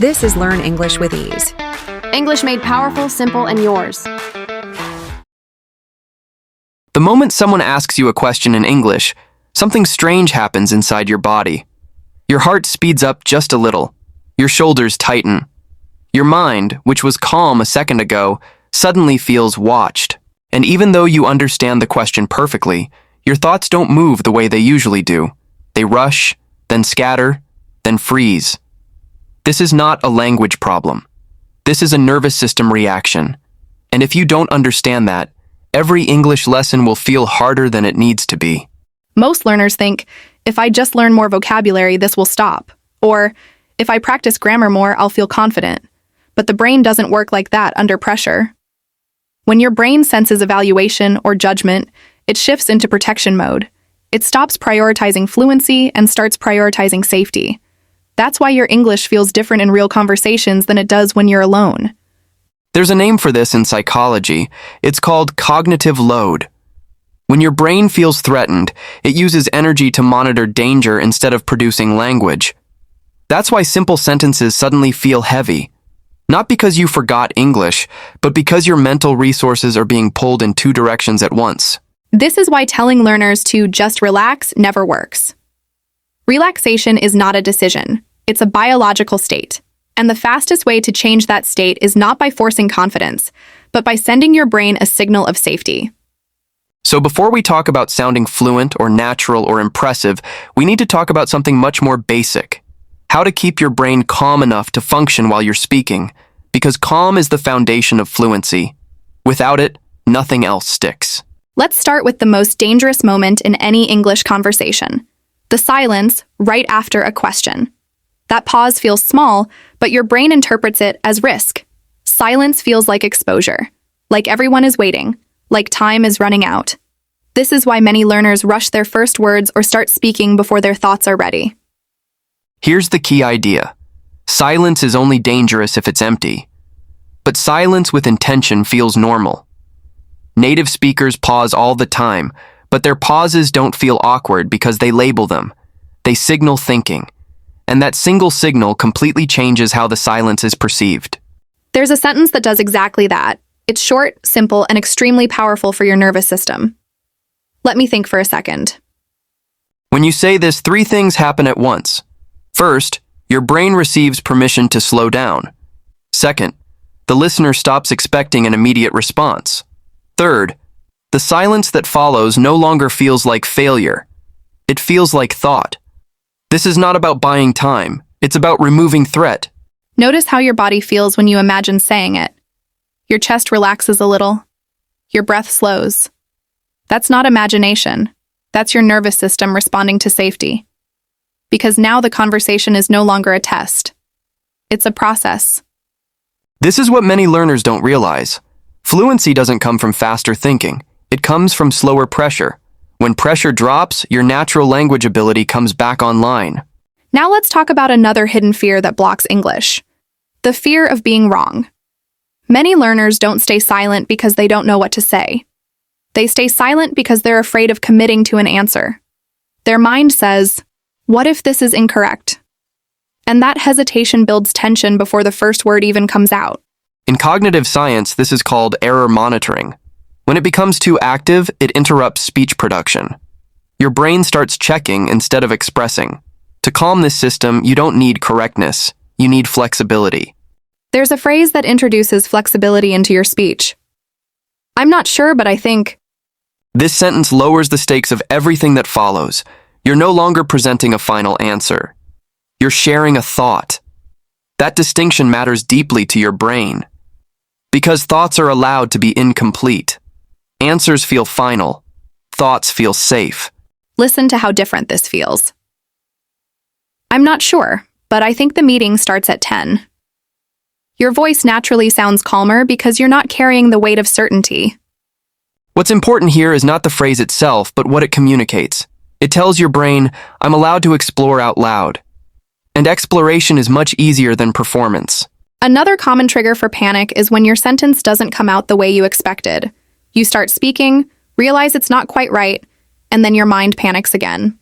This is Learn English with Ease. English made powerful, simple, and yours. The moment someone asks you a question in English, something strange happens inside your body. Your heart speeds up just a little. Your shoulders tighten. Your mind, which was calm a second ago, suddenly feels watched. And even though you understand the question perfectly, your thoughts don't move the way they usually do. They rush, then scatter, then freeze. This is not a language problem. This is a nervous system reaction. And if you don't understand that, every English lesson will feel harder than it needs to be. Most learners think, if I just learn more vocabulary, this will stop. Or, if I practice grammar more, I'll feel confident. But the brain doesn't work like that under pressure. When your brain senses evaluation or judgment, it shifts into protection mode. It stops prioritizing fluency and starts prioritizing safety. That's why your English feels different in real conversations than it does when you're alone. There's a name for this in psychology. It's called cognitive load. When your brain feels threatened, it uses energy to monitor danger instead of producing language. That's why simple sentences suddenly feel heavy. Not because you forgot English, but because your mental resources are being pulled in two directions at once. This is why telling learners to just relax never works. Relaxation is not a decision. It's a biological state. And the fastest way to change that state is not by forcing confidence, but by sending your brain a signal of safety. So before we talk about sounding fluent or natural or impressive, we need to talk about something much more basic. How to keep your brain calm enough to function while you're speaking, because calm is the foundation of fluency. Without it, nothing else sticks. Let's start with the most dangerous moment in any English conversation. The silence right after a question. That pause feels small, but your brain interprets it as risk. Silence feels like exposure, like everyone is waiting, like time is running out. This is why many learners rush their first words or start speaking before their thoughts are ready. Here's the key idea. Silence is only dangerous if it's empty. But silence with intention feels normal. Native speakers pause all the time, but their pauses don't feel awkward because they label them. They signal thinking. And that single signal completely changes how the silence is perceived. There's a sentence that does exactly that. It's short, simple, and extremely powerful for your nervous system. Let me think for a second. When you say this, three things happen at once. First, your brain receives permission to slow down. Second, the listener stops expecting an immediate response. Third, the silence that follows no longer feels like failure. It feels like thought. This is not about buying time. It's about removing threat. Notice how your body feels when you imagine saying it. Your chest relaxes a little. Your breath slows. That's not imagination. That's your nervous system responding to safety. Because now the conversation is no longer a test. It's a process. This is what many learners don't realize. Fluency doesn't come from faster thinking. It comes from slower pressure. When pressure drops, your natural language ability comes back online. Now let's talk about another hidden fear that blocks English. The fear of being wrong. Many learners don't stay silent because they don't know what to say. They stay silent because they're afraid of committing to an answer. Their mind says, "What if this is incorrect?" And that hesitation builds tension before the first word even comes out. In cognitive science, this is called error monitoring. When it becomes too active, it interrupts speech production. Your brain starts checking instead of expressing. To calm this system, you don't need correctness. You need flexibility. There's a phrase that introduces flexibility into your speech. I'm not sure, but I think. This sentence lowers the stakes of everything that follows. You're no longer presenting a final answer. You're sharing a thought. That distinction matters deeply to your brain. Because thoughts are allowed to be incomplete. Answers feel final. Thoughts feel safe. Listen to how different this feels. I'm not sure, but I think the meeting starts at 10. Your voice naturally sounds calmer because you're not carrying the weight of certainty. What's important here is not the phrase itself, but what it communicates. It tells your brain, I'm allowed to explore out loud. And exploration is much easier than performance. Another common trigger for panic is when your sentence doesn't come out the way you expected. You start speaking, realize it's not quite right, and then your mind panics again.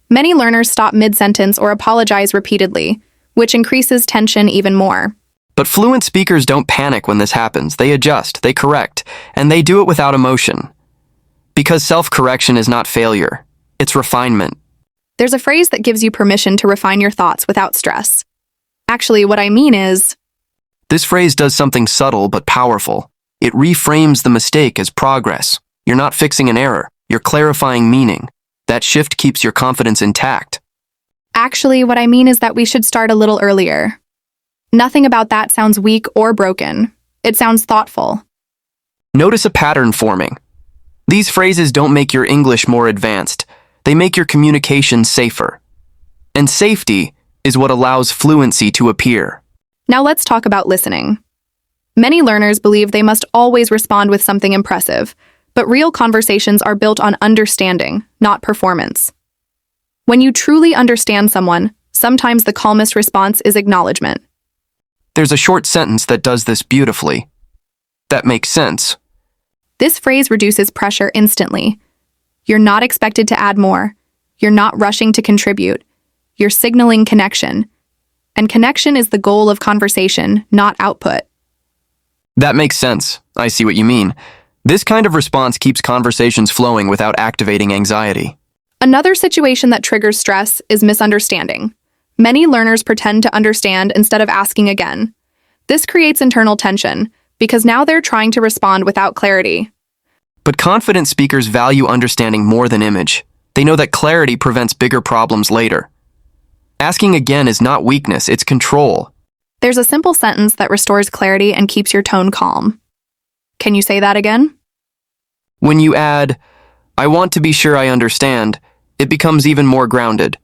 Many learners stop mid-sentence or apologize repeatedly, which increases tension even more. But fluent speakers don't panic when this happens. They adjust, they correct, and they do it without emotion. Because self-correction is not failure, it's refinement. There's a phrase that gives you permission to refine your thoughts without stress. Actually, what I mean is, This phrase does something subtle but powerful. It reframes the mistake as progress. You're not fixing an error, you're clarifying meaning. That shift keeps your confidence intact. actually, what I mean is that we should start a little earlier. Nothing about that sounds weak or broken. It sounds thoughtful. Notice a pattern forming. These phrases don't make your English more advanced. They make your communication safer. And safety is what allows fluency to appear. Now let's talk about listening. Many learners believe they must always respond with something impressive, but real conversations are built on understanding, not performance. When you truly understand someone, sometimes the calmest response is acknowledgement. There's a short sentence that does this beautifully. That makes sense. This phrase reduces pressure instantly. You're not expected to add more. You're not rushing to contribute. You're signaling connection. And connection is the goal of conversation, not output. That makes sense. I see what you mean. This kind of response keeps conversations flowing without activating anxiety. Another situation that triggers stress is misunderstanding. Many learners pretend to understand instead of asking again. This creates internal tension, because now they're trying to respond without clarity. But confident speakers value understanding more than image. They know that clarity prevents bigger problems later. Asking again is not weakness, it's control. There's a simple sentence that restores clarity and keeps your tone calm. Can you say that again? When you add, I want to be sure I understand, it becomes even more grounded.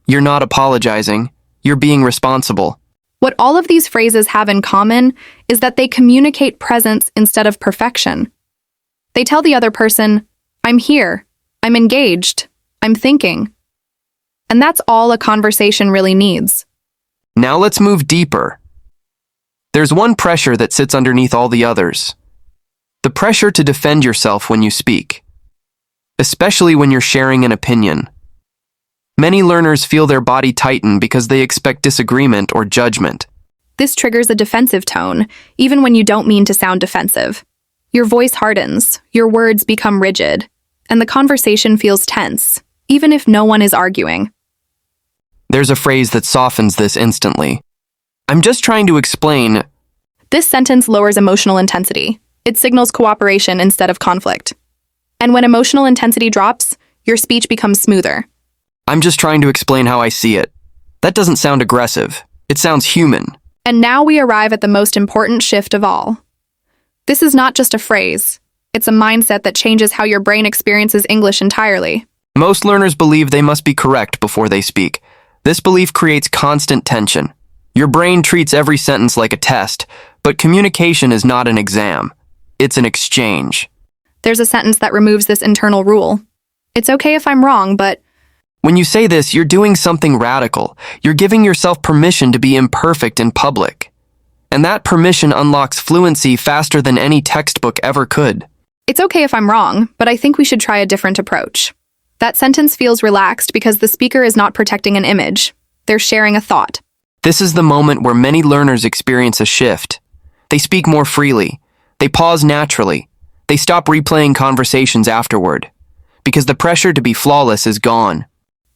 You're not apologizing, you're being responsible. What all of these phrases have in common is that they communicate presence instead of perfection. They tell the other person, I'm here, I'm engaged, I'm thinking. And that's all a conversation really needs. Now let's move deeper. There's one pressure that sits underneath all the others. The pressure to defend yourself when you speak, especially when you're sharing an opinion. Many learners feel their body tighten because they expect disagreement or judgment. This triggers a defensive tone, even when you don't mean to sound defensive. Your voice hardens, your words become rigid, and the conversation feels tense, even if no one is arguing. There's a phrase that softens this instantly. I'm just trying to explain. This sentence lowers emotional intensity. It signals cooperation instead of conflict. And when emotional intensity drops, your speech becomes smoother. I'm just trying to explain how I see it. That doesn't sound aggressive. It sounds human. And now we arrive at the most important shift of all. This is not just a phrase. It's a mindset that changes how your brain experiences English entirely. Most learners believe they must be correct before they speak. This belief creates constant tension. Your brain treats every sentence like a test, but communication is not an exam. It's an exchange. There's a sentence that removes this internal rule. It's okay if I'm wrong, but When you say this, you're doing something radical. You're giving yourself permission to be imperfect in public. And that permission unlocks fluency faster than any textbook ever could. it's okay if I'm wrong, but I think we should try a different approach. That sentence feels relaxed because the speaker is not protecting an image. They're sharing a thought. This is the moment where many learners experience a shift. They speak more freely. They pause naturally. They stop replaying conversations afterward. Because the pressure to be flawless is gone.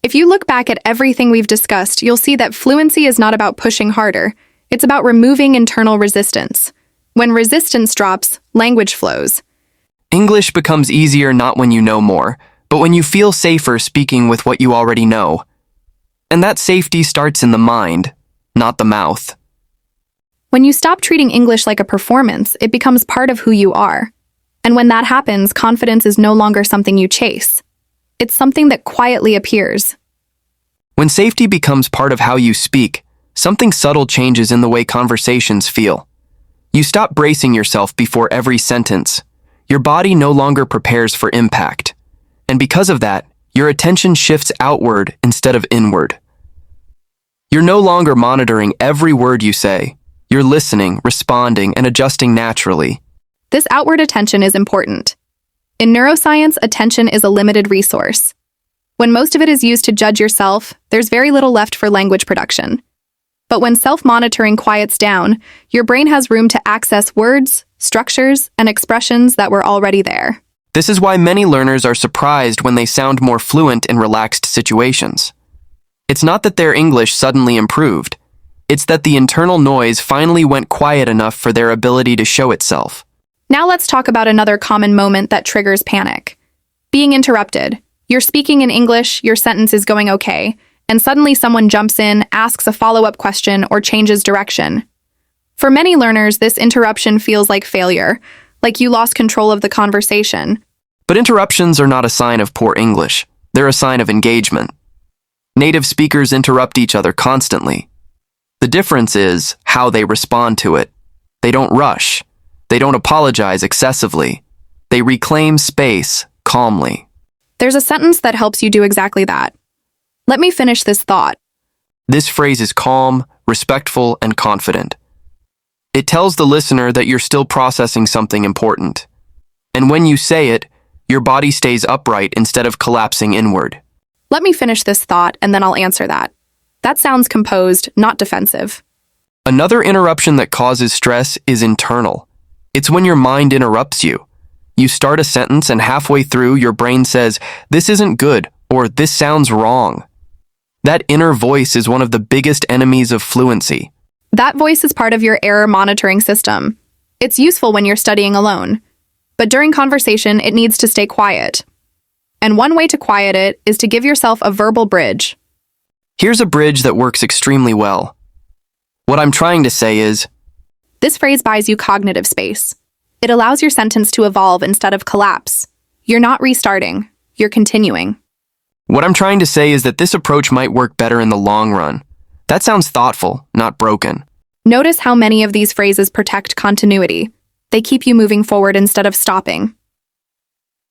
If you look back at everything we've discussed, you'll see that fluency is not about pushing harder. It's about removing internal resistance. When resistance drops, language flows. English becomes easier not when you know more, but when you feel safer speaking with what you already know. And that safety starts in the mind, not the mouth. When you stop treating English like a performance, it becomes part of who you are. And when that happens, confidence is no longer something you chase. It's something that quietly appears. When safety becomes part of how you speak, something subtle changes in the way conversations feel. You stop bracing yourself before every sentence. Your body no longer prepares for impact. And because of that, your attention shifts outward instead of inward. You're no longer monitoring every word you say. You're listening, responding, and adjusting naturally. This outward attention is important. In neuroscience, attention is a limited resource. When most of it is used to judge yourself, there's very little left for language production. But when self-monitoring quiets down, your brain has room to access words, structures, and expressions that were already there. This is why many learners are surprised when they sound more fluent in relaxed situations. It's not that their English suddenly improved. It's that the internal noise finally went quiet enough for their ability to show itself. Now let's talk about another common moment that triggers panic. Being interrupted. You're speaking in English, your sentence is going okay, and suddenly someone jumps in, asks a follow-up question, or changes direction. For many learners, this interruption feels like failure, like you lost control of the conversation. But interruptions are not a sign of poor English. They're a sign of engagement. Native speakers interrupt each other constantly. The difference is how they respond to it. They don't rush. They don't apologize excessively. They reclaim space calmly. There's a sentence that helps you do exactly that. Let me finish this thought. This phrase is calm, respectful, and confident. It tells the listener that you're still processing something important. And when you say it, your body stays upright instead of collapsing inward. Let me finish this thought, and then I'll answer that. That sounds composed, not defensive. Another interruption that causes stress is internal. It's when your mind interrupts you. You start a sentence and halfway through, your brain says, "This isn't good," or "This sounds wrong." That inner voice is one of the biggest enemies of fluency. That voice is part of your error monitoring system. It's useful when you're studying alone. But during conversation, it needs to stay quiet. And one way to quiet it is to give yourself a verbal bridge. Here's a bridge that works extremely well. What I'm trying to say is, This phrase buys you cognitive space. It allows your sentence to evolve instead of collapse. You're not restarting, you're continuing. what I'm trying to say is that this approach might work better in the long run. That sounds thoughtful, not broken. Notice how many of these phrases protect continuity. They keep you moving forward instead of stopping.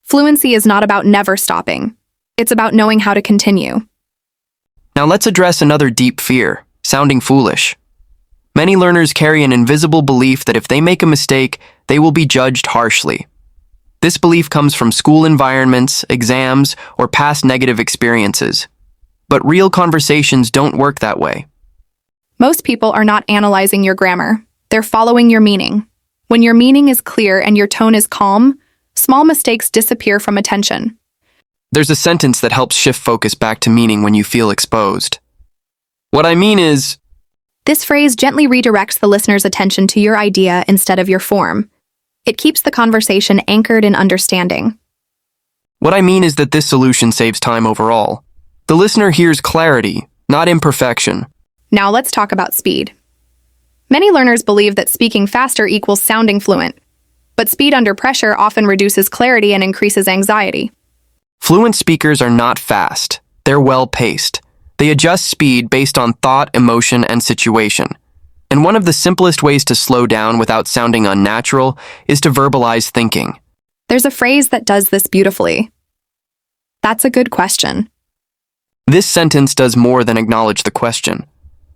Fluency is not about never stopping. It's about knowing how to continue. Now let's address another deep fear, sounding foolish. Many learners carry an invisible belief that if they make a mistake, they will be judged harshly. This belief comes from school environments, exams, or past negative experiences. But real conversations don't work that way. Most people are not analyzing your grammar. They're following your meaning. When your meaning is clear and your tone is calm, small mistakes disappear from attention. There's a sentence that helps shift focus back to meaning when you feel exposed. What I mean is, This phrase gently redirects the listener's attention to your idea instead of your form. It keeps the conversation anchored in understanding. that this solution saves time overall. The listener hears clarity, not imperfection. Now let's talk about speed. Many learners believe that speaking faster equals sounding fluent, but speed under pressure often reduces clarity and increases anxiety. Fluent speakers are not fast. They're well-paced. They adjust speed based on thought, emotion, and situation. And one of the simplest ways to slow down without sounding unnatural is to verbalize thinking. There's a phrase that does this beautifully. That's a good question. This sentence does more than acknowledge the question.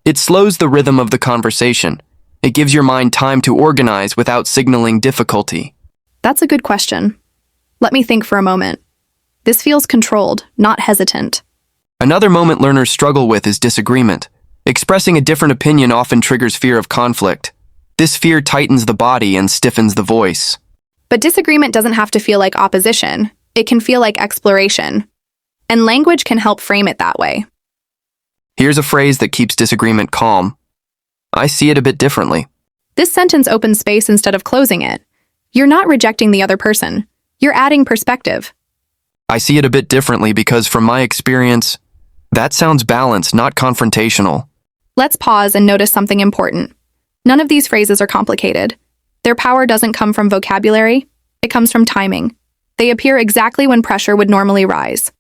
It slows the rhythm of the conversation. It gives your mind time to organize without signaling difficulty. That's a good question. Let me think for a moment. This feels controlled, not hesitant. Another moment learners struggle with is disagreement. Expressing a different opinion often triggers fear of conflict. This fear tightens the body and stiffens the voice. But disagreement doesn't have to feel like opposition. It can feel like exploration. And language can help frame it that way. Here's a phrase that keeps disagreement calm. I see it a bit differently. This sentence opens space instead of closing it. You're not rejecting the other person. You're adding perspective. I see it a bit differently because from my experience, that sounds balanced, not confrontational. Let's pause and notice something important. None of these phrases are complicated. Their power doesn't come from vocabulary. It comes from timing. They appear exactly when pressure would normally rise.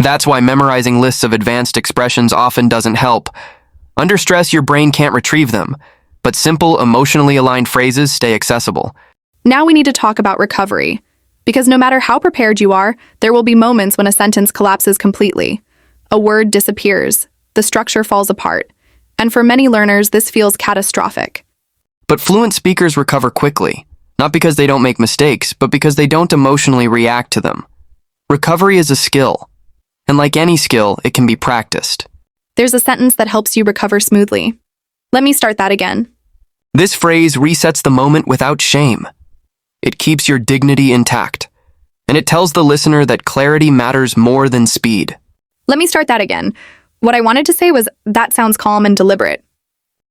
That's why memorizing lists of advanced expressions often doesn't help. Under stress, your brain can't retrieve them, but simple, emotionally aligned phrases stay accessible. Now we need to talk about recovery. Because no matter how prepared you are, there will be moments when a sentence collapses completely. A word disappears. The structure falls apart. And for many learners, this feels catastrophic. But fluent speakers recover quickly, not because they don't make mistakes, but because they don't emotionally react to them. Recovery is a skill, and like any skill, it can be practiced. There's a sentence that helps you recover smoothly. Let me start that again. This phrase resets the moment without shame. It keeps your dignity intact, and it tells the listener that clarity matters more than speed. Let me start that again. What I wanted to say was, that sounds calm and deliberate.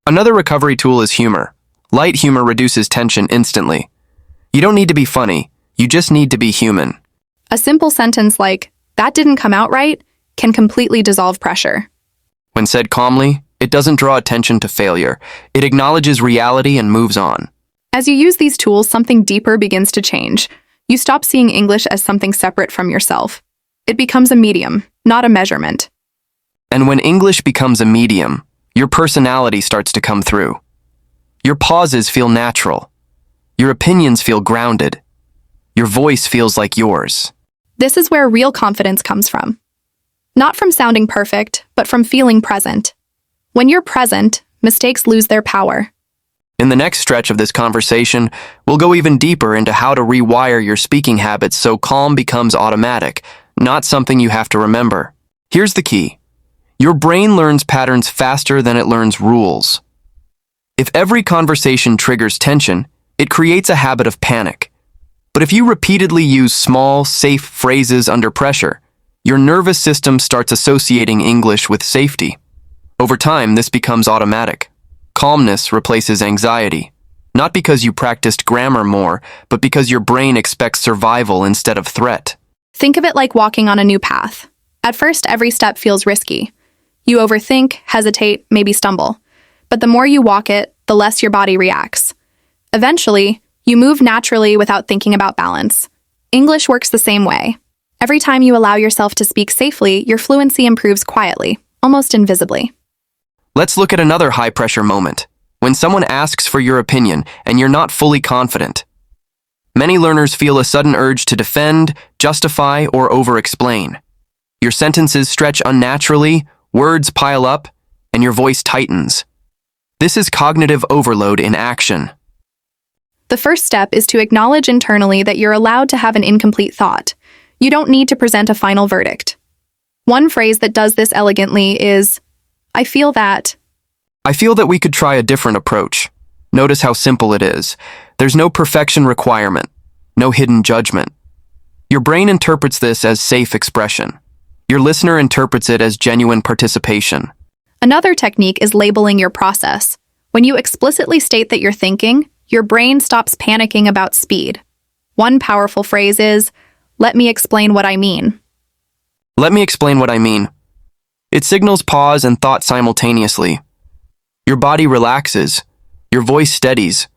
Another recovery tool is humor. Light humor reduces tension instantly. You don't need to be funny, you just need to be human. A simple sentence like, that didn't come out right, can completely dissolve pressure. When said calmly, it doesn't draw attention to failure. It acknowledges reality and moves on. As you use these tools, something deeper begins to change. You stop seeing English as something separate from yourself. It becomes a medium, not a measurement. And when English becomes a medium, your personality starts to come through. Your pauses feel natural. Your opinions feel grounded. Your voice feels like yours. This is where real confidence comes from. Not from sounding perfect, but from feeling present. When you're present, mistakes lose their power. In the next stretch of this conversation, we'll go even deeper into how to rewire your speaking habits so calm becomes automatic, not something you have to remember. Here's the key. Your brain learns patterns faster than it learns rules. If every conversation triggers tension, it creates a habit of panic. But if you repeatedly use small, safe phrases under pressure, your nervous system starts associating English with safety. Over time, this becomes automatic. Calmness replaces anxiety, not because you practiced grammar more, but because your brain expects survival instead of threat. Think of it like walking on a new path. At first, every step feels risky. You overthink, hesitate, maybe stumble. But the more you walk it, the less your body reacts. Eventually, you move naturally without thinking about balance. English works the same way. Every time you allow yourself to speak safely, your fluency improves quietly, almost invisibly. Let's look at another high-pressure moment, when someone asks for your opinion and you're not fully confident. Many learners feel a sudden urge to defend, justify, or over-explain. Your sentences stretch unnaturally, words pile up, and your voice tightens. This is cognitive overload in action. The first step is to acknowledge internally that you're allowed to have an incomplete thought. You don't need to present a final verdict. One phrase that does this elegantly is, I feel that. I feel that we could try a different approach. Notice how simple it is. There's no perfection requirement, no hidden judgment. Your brain interprets this as safe expression. Your listener interprets it as genuine participation. Another technique is labeling your process. When you explicitly state that you're thinking, your brain stops panicking about speed. One powerful phrase is, let me explain what I mean. Let me explain what I mean. It signals pause and thought simultaneously. Your body relaxes, your voice steadies,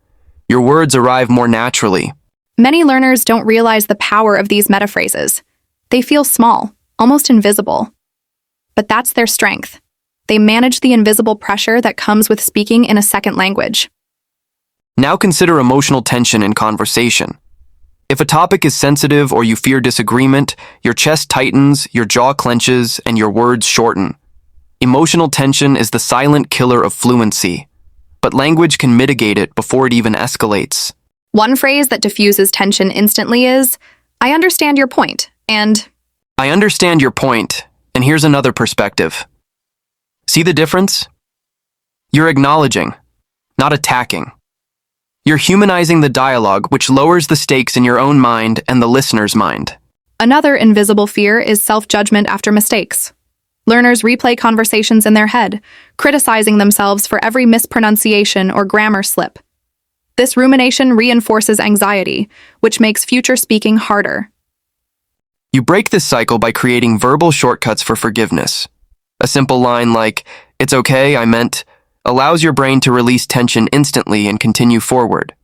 your words arrive more naturally. Many learners don't realize the power of these metaphrases. They feel small, almost invisible. But that's their strength. They manage the invisible pressure that comes with speaking in a second language. Now consider emotional tension in conversation. If a topic is sensitive or you fear disagreement, your chest tightens, your jaw clenches, and your words shorten. Emotional tension is the silent killer of fluency, but language can mitigate it before it even escalates. One phrase that diffuses tension instantly is, I understand your point, and I understand your point, and here's another perspective. See the difference? You're acknowledging, not attacking. You're humanizing the dialogue, which lowers the stakes in your own mind and the listener's mind. Another invisible fear is self-judgment after mistakes. Learners replay conversations in their head, criticizing themselves for every mispronunciation or grammar slip. This rumination reinforces anxiety, which makes future speaking harder. You break this cycle by creating verbal shortcuts for forgiveness. A simple line like, "It's okay, I meant," allows your brain to release tension instantly and continue forward.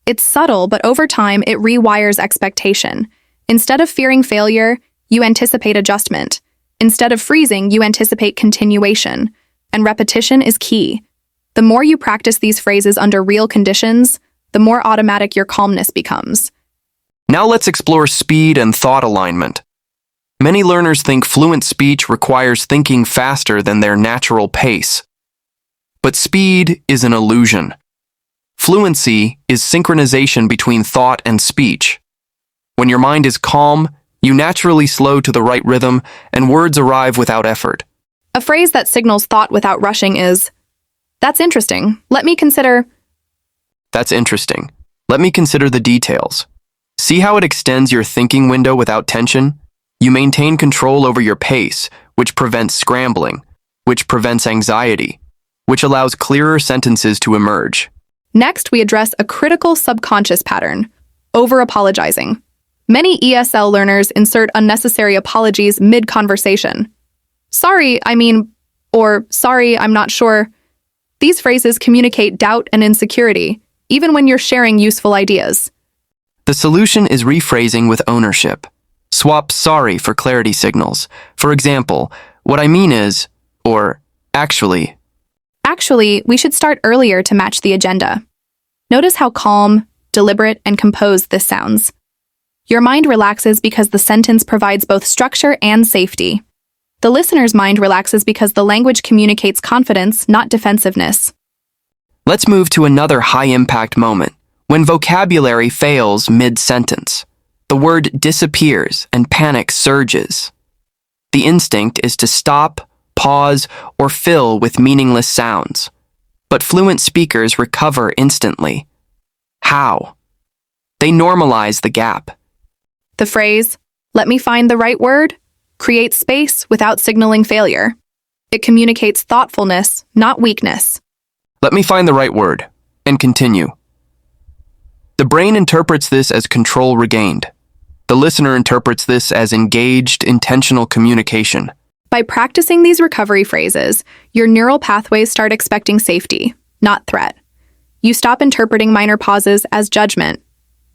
It's subtle, but over time, it rewires expectation. Instead of fearing failure, you anticipate adjustment. Instead of freezing, you anticipate continuation. And repetition is key. The more you practice these phrases under real conditions, the more automatic your calmness becomes. Now let's explore speed and thought alignment. Many learners think fluent speech requires thinking faster than their natural pace. But speed is an illusion. Fluency is synchronization between thought and speech. When your mind is calm, you naturally slow to the right rhythm and words arrive without effort. A phrase that signals thought without rushing is, "That's interesting. Let me consider." That's interesting. Let me consider the details. See how it extends your thinking window without tension? You maintain control over your pace, which prevents scrambling, which prevents anxiety, which allows clearer sentences to emerge. Next, we address a critical subconscious pattern, over-apologizing. Many ESL learners insert unnecessary apologies mid-conversation. "Sorry, I mean," or "sorry, I'm not sure." These phrases communicate doubt and insecurity, even when you're sharing useful ideas. The solution is rephrasing with ownership. Swap sorry for clarity signals. For example, "What I mean is," or "actually." Actually, we should start earlier to match the agenda. Notice how calm, deliberate, and composed this sounds. Your mind relaxes because the sentence provides both structure and safety. The listener's mind relaxes because the language communicates confidence, not defensiveness. Let's move to another high-impact moment, when vocabulary fails mid-sentence. The word disappears and panic surges. The instinct is to stop, pause, or fill with meaningless sounds. But fluent speakers recover instantly. How? They normalize the gap. The phrase, "let me find the right word," creates space without signaling failure. It communicates thoughtfulness, not weakness. Let me find the right word, and continue. The brain interprets this as control regained. The listener interprets this as engaged, intentional communication. By practicing these recovery phrases, your neural pathways start expecting safety, not threat. You stop interpreting minor pauses as judgment,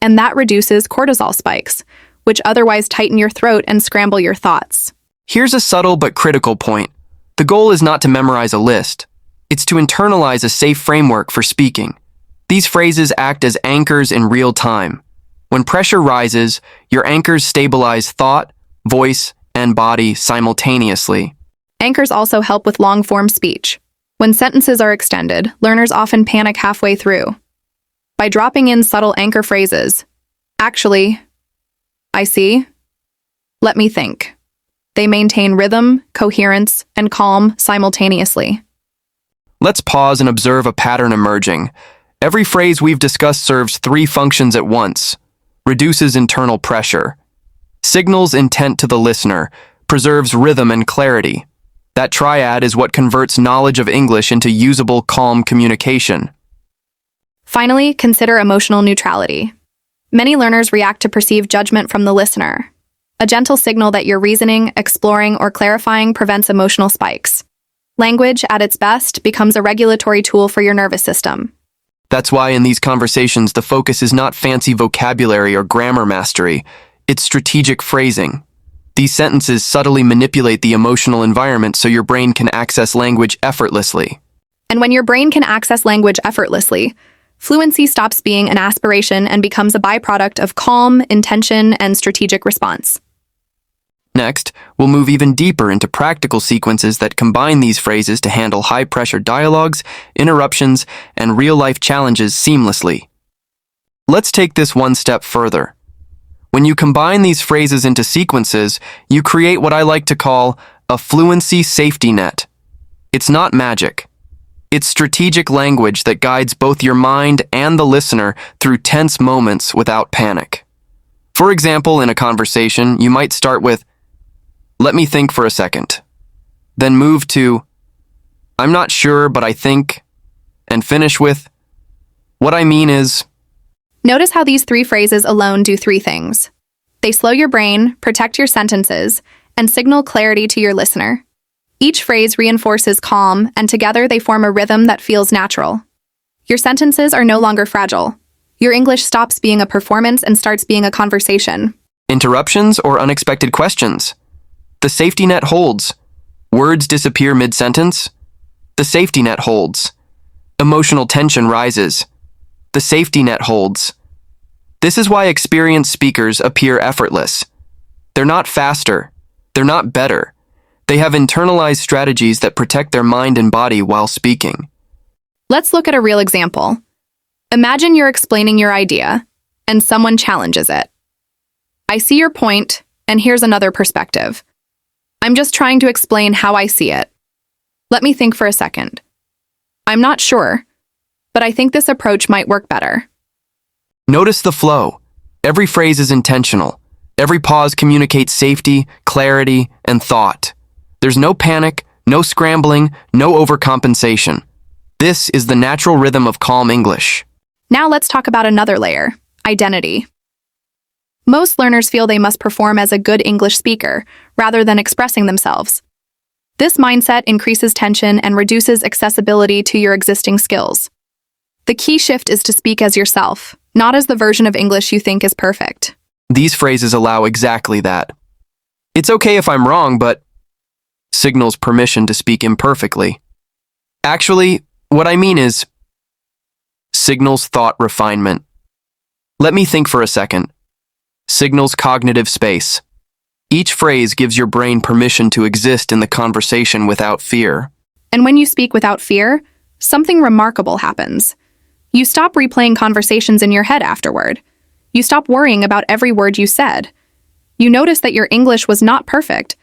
and that reduces cortisol spikes, which otherwise tighten your throat and scramble your thoughts. Here's a subtle but critical point. The goal is not to memorize a list. It's to internalize a safe framework for speaking. These phrases act as anchors in real time. When pressure rises, your anchors stabilize thought, voice, and body simultaneously. Anchors also help with long-form speech. When sentences are extended, learners often panic halfway through. By dropping in subtle anchor phrases, "actually," "I see," "let me think," they maintain rhythm, coherence, and calm simultaneously. Let's pause and observe a pattern emerging. Every phrase we've discussed serves three functions at once: reduces internal pressure, signals intent to the listener, preserves rhythm and clarity. That triad is what converts knowledge of English into usable, calm communication. Finally, consider emotional neutrality. Many learners react to perceived judgment from the listener. A gentle signal that you're reasoning, exploring, or clarifying prevents emotional spikes. Language, at its best, becomes a regulatory tool for your nervous system. That's why in these conversations, the focus is not fancy vocabulary or grammar mastery. It's strategic phrasing. These sentences subtly manipulate the emotional environment so your brain can access language effortlessly. And when your brain can access language effortlessly, fluency stops being an aspiration and becomes a byproduct of calm, intention, and strategic response. Next, we'll move even deeper into practical sequences that combine these phrases to handle high-pressure dialogues, interruptions, and real-life challenges seamlessly. Let's take this one step further. When you combine these phrases into sequences, you create what I like to call a fluency safety net. It's not magic. It's strategic language that guides both your mind and the listener through tense moments without panic. For example, in a conversation, you might start with, "Let me think for a second," then move to, "I'm not sure, but I think," and finish with, "What I mean is." Notice how these three phrases alone do three things. They slow your brain, protect your sentences, and signal clarity to your listener. Each phrase reinforces calm, and together they form a rhythm that feels natural. Your sentences are no longer fragile. Your English stops being a performance and starts being a conversation. Interruptions or unexpected questions? The safety net holds. Words disappear mid-sentence? The safety net holds. Emotional tension rises. The safety net holds. This is why experienced speakers appear effortless. They're not faster. They're not better. They have internalized strategies that protect their mind and body while speaking. Let's look at a real example. Imagine you're explaining your idea, and someone challenges it. "I see your point, and here's another perspective. I'm just trying to explain how I see it." Let me think for a second. I'm not sure, but I think this approach might work better. Notice the flow. Every phrase is intentional. Every pause communicates safety, clarity, and thought. There's no panic, no scrambling, no overcompensation. This is the natural rhythm of calm English. Now let's talk about another layer, identity. Most learners feel they must perform as a good English speaker rather than expressing themselves. This mindset increases tension and reduces accessibility to your existing skills. The key shift is to speak as yourself, not as the version of English you think is perfect. These phrases allow exactly that. It's okay if I'm wrong, but signals permission to speak imperfectly. Actually, what I mean is signals thought refinement. Let me think for a second. Signals cognitive space. Each phrase gives your brain permission to exist in the conversation without fear. And when you speak without fear, something remarkable happens. You stop replaying conversations in your head afterward. You stop worrying about every word you said. You notice that your English was not perfect,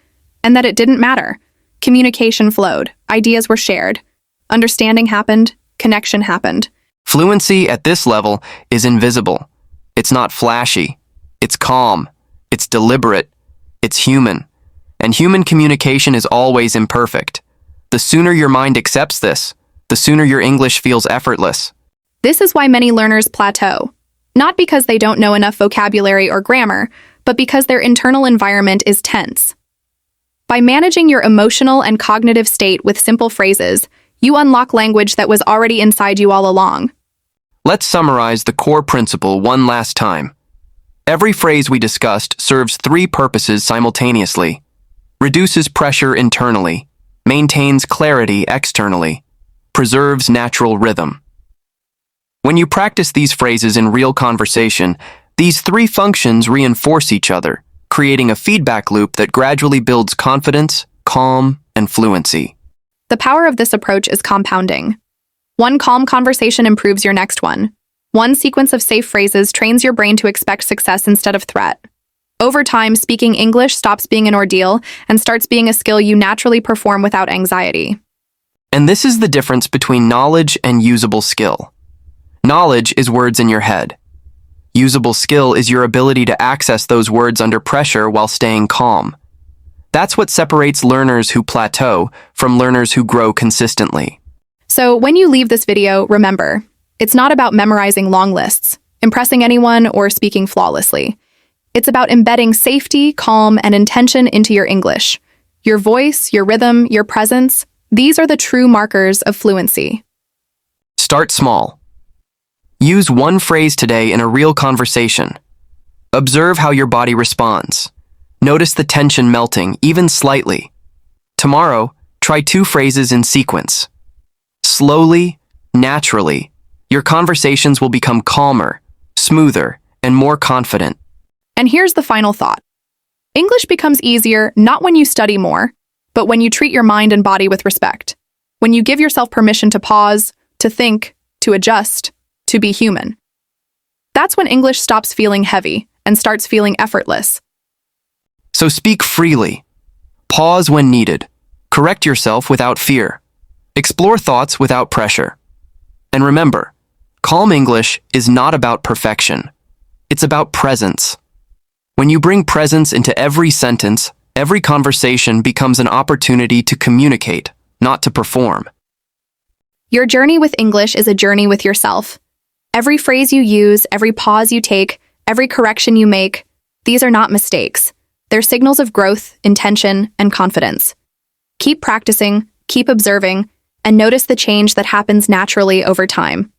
and that it didn't matter. Communication flowed, ideas were shared, understanding happened, connection happened. Fluency at this level is invisible. It's not flashy. It's calm. It's deliberate. It's human. And human communication is always imperfect. The sooner your mind accepts this, the sooner your English feels effortless. This is why many learners plateau. Not because they don't know enough vocabulary or grammar, but because their internal environment is tense. By managing your emotional and cognitive state with simple phrases, you unlock language that was already inside you all along. Let's summarize the core principle one last time. Every phrase we discussed serves three purposes simultaneously: reduces pressure internally, maintains clarity externally, preserves natural rhythm. When you practice these phrases in real conversation, these three functions reinforce each other, creating a feedback loop that gradually builds confidence, calm, and fluency. The power of this approach is compounding. One calm conversation improves your next one. One sequence of safe phrases trains your brain to expect success instead of threat. Over time, speaking English stops being an ordeal and starts being a skill you naturally perform without anxiety. And this is the difference between knowledge and usable skill. Knowledge is words in your head. Usable skill is your ability to access those words under pressure while staying calm. That's what separates learners who plateau from learners who grow consistently. So when you leave this video, remember, it's not about memorizing long lists, impressing anyone, or speaking flawlessly. It's about embedding safety, calm, and intention into your English. Your voice, your rhythm, your presence, these are the true markers of fluency. Start small. Use one phrase today in a real conversation. Observe how your body responds. Notice the tension melting, even slightly. Tomorrow, try 2 phrases in sequence. Slowly, naturally, your conversations will become calmer, smoother, and more confident. And here's the final thought. English becomes easier not when you study more, but when you treat your mind and body with respect. When you give yourself permission to pause, to think, to adjust, to be human. That's when English stops feeling heavy and starts feeling effortless. So speak freely. Pause when needed. Correct yourself without fear. Explore thoughts without pressure. And remember, calm English is not about perfection. It's about presence. When you bring presence into every sentence, every conversation becomes an opportunity to communicate, not to perform. Your journey with English is a journey with yourself. Every phrase you use, every pause you take, every correction you make, these are not mistakes. They're signals of growth, intention, and confidence. Keep practicing, keep observing, and notice the change that happens naturally over time.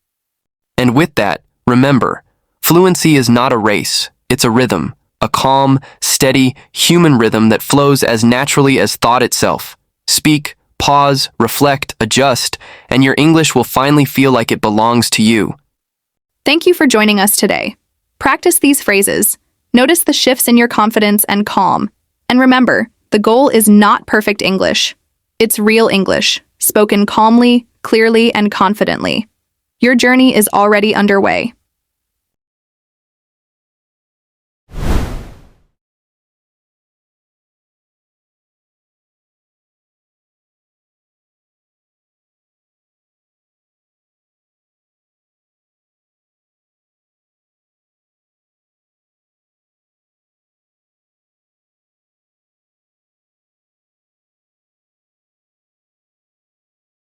And with that, remember, fluency is not a race, it's a rhythm, a calm, steady, human rhythm that flows as naturally as thought itself. Speak, pause, reflect, adjust, and your English will finally feel like it belongs to you. Thank you for joining us today. Practice these phrases. Notice the shifts in your confidence and calm. And remember, the goal is not perfect English. It's real English, spoken calmly, clearly, and confidently. Your journey is already underway.